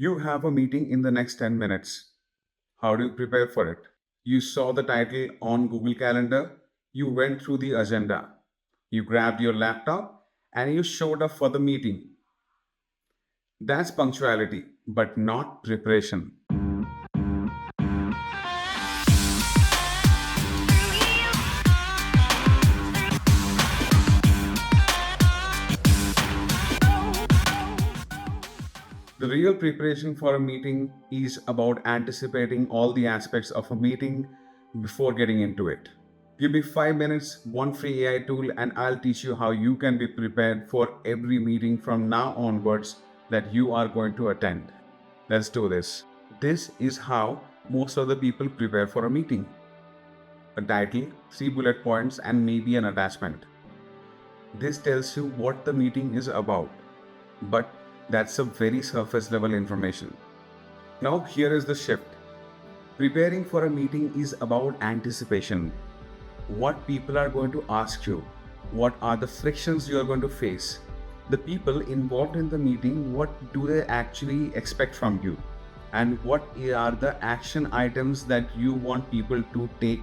You have a meeting in the next 10 minutes. How do you prepare for it? You saw the title on Google Calendar, you went through the agenda, you grabbed your laptop, and you showed up for the meeting. That's punctuality, but not preparation. The real preparation for a meeting is about anticipating all the aspects of a meeting before getting into it. Give me 5 minutes, one free AI tool, and I'll teach you how you can be prepared for every meeting from now onwards that you are going to attend. Let's do this. This is how most of the people prepare for a meeting: a title, 3 bullet points, and maybe an attachment. This tells you what the meeting is about, but that's a very surface level information. Now, here is the shift. Preparing for a meeting is about anticipation. What people are going to ask you, what are the frictions you are going to face, the people involved in the meeting, what do they actually expect from you, and what are the action items that you want people to take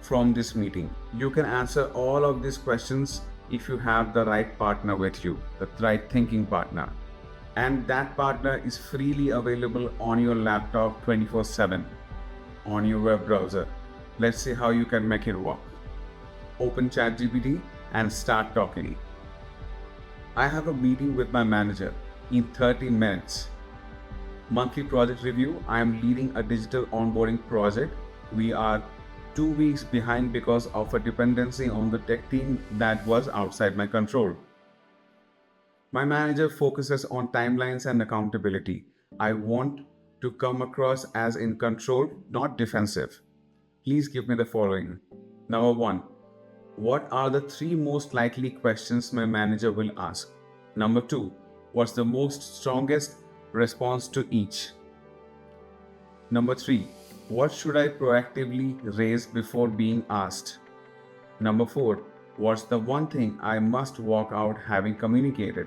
from this meeting. You can answer all of these questions if you have the right partner with you, the right thinking partner. And that partner is freely available on your laptop 24/7 on your web browser. Let's see how you can make it work. Open ChatGPT and start talking. I have a meeting with my manager in 30 minutes. Monthly project review. I am leading a digital onboarding project. We are 2 weeks behind because of a dependency on the tech team that was outside my control. My manager focuses on timelines and accountability. I want to come across as in control, not defensive. Please give me the following. Number one, what are the 3 most likely questions my manager will ask? Number two, what's the most strongest response to each? Number three, what should I proactively raise before being asked? Number four, what's the one thing I must walk out having communicated?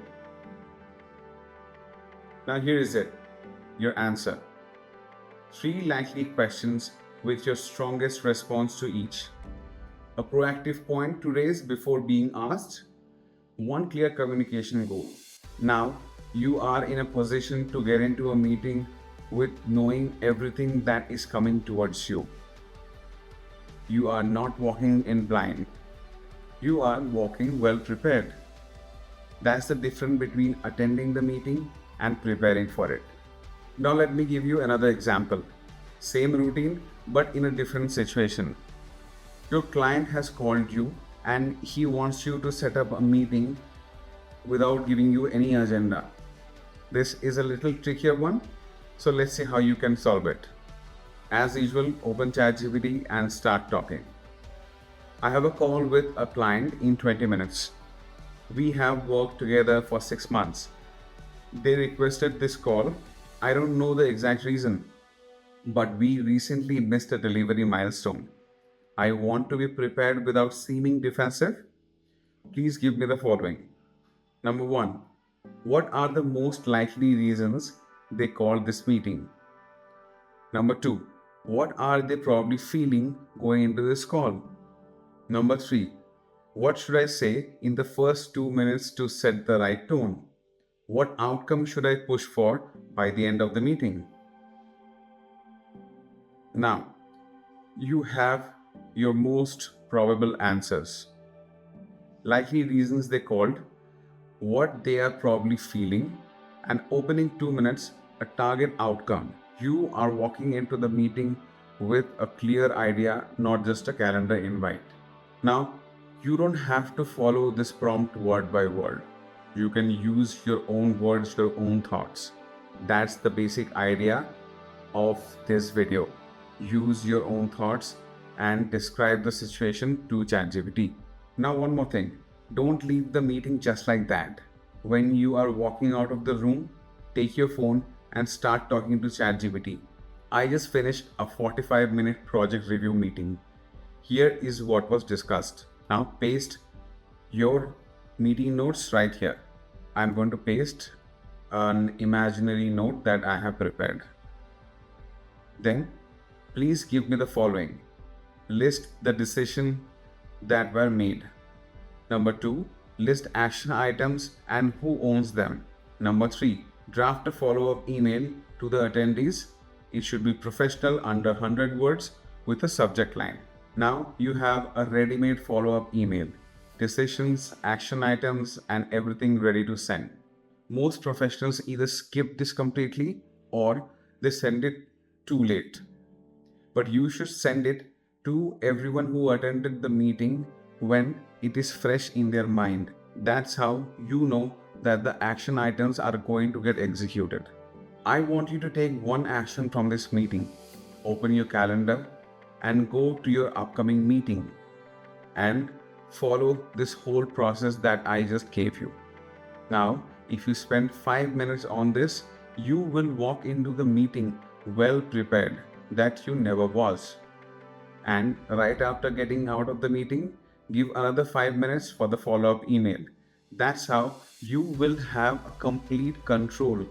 Now here is it, your answer. 3 likely questions with your strongest response to each. A proactive point to raise before being asked. One clear communication goal. Now you are in a position to get into a meeting with knowing everything that is coming towards you. You are not walking in blind. You are walking well prepared. That's the difference between attending the meeting and preparing for it. Now let me give you another example. Same routine, but in a different situation. Your client has called you and he wants you to set up a meeting without giving you any agenda. This is a little trickier one, so let's see how you can solve it. As usual, open ChatGPT and start talking. I have a call with a client in 20 minutes. We have worked together for 6 months. They requested this call. I don't know the exact reason, but we recently missed a delivery milestone. I want to be prepared without seeming defensive. Please give me the following. Number one, what are the most likely reasons they called this meeting? Number two, what are they probably feeling going into this call? Number three, what should I say in the first 2 minutes to set the right tone? What outcome should I push for by the end of the meeting? Now, you have your most probable answers. Likely reasons they called, what they are probably feeling, and opening 2 minutes, a target outcome. You are walking into the meeting with a clear idea, not just a calendar invite. Now, you don't have to follow this prompt word by word. You can use your own words, your own thoughts. That's the basic idea of this video. Use your own thoughts and describe the situation to ChatGPT. Now, one more thing. Don't leave the meeting just like that. When you are walking out of the room, take your phone and start talking to ChatGPT. I just finished a 45-minute project review meeting. Here is what was discussed. Now paste your meeting notes right here. I'm going to paste an imaginary note that I have prepared. Then, please give me the following. List the decisions that were made. Number 2, list action items and who owns them. Number 3, draft a follow-up email to the attendees. It should be professional, under 100 words, with a subject line. Now you have a ready-made follow-up email, decisions, action items, and everything ready to send. Most professionals either skip this completely or they send it too late. But you should send it to everyone who attended the meeting when it is fresh in their mind. That's how you know that the action items are going to get executed. I want you to take one action from this meeting. Open your calendar and go to your upcoming meeting and follow this whole process that I just gave you. Now, if you spend 5 minutes on this, you will walk into the meeting well prepared that you never was. And right after getting out of the meeting, give another 5 minutes for the follow-up email. That's how you will have complete control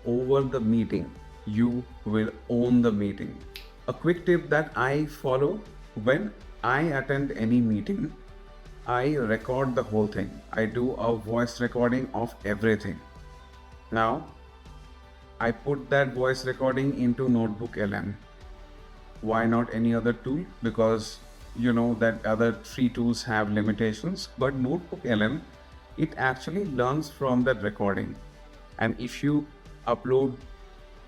over the meeting. You will own the meeting. A quick tip that I follow: when I attend any meeting, I record the whole thing. I do a voice recording of everything. Now, I put that voice recording into Notebook LM. Why not any other tool? Because you know that other free tools have limitations, but Notebook LM, it actually learns from that recording. And if you upload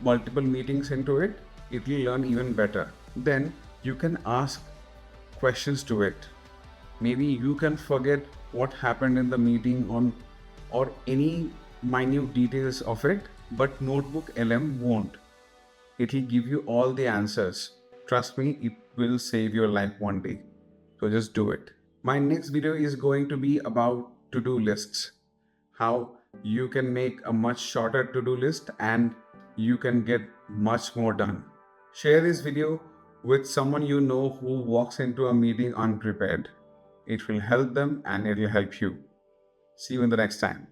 multiple meetings into it, it will learn even better. Then you can ask questions to it. Maybe you can forget what happened in the meeting on or any minute details of it, but Notebook LM won't. It will give you all the answers. Trust me, it will save your life one day. So just do it. My next video is going to be about to-do lists. How you can make a much shorter to-do list and you can get much more done. Share this video with someone you know who walks into a meeting unprepared. It will help them and it will help you. See you in the next time.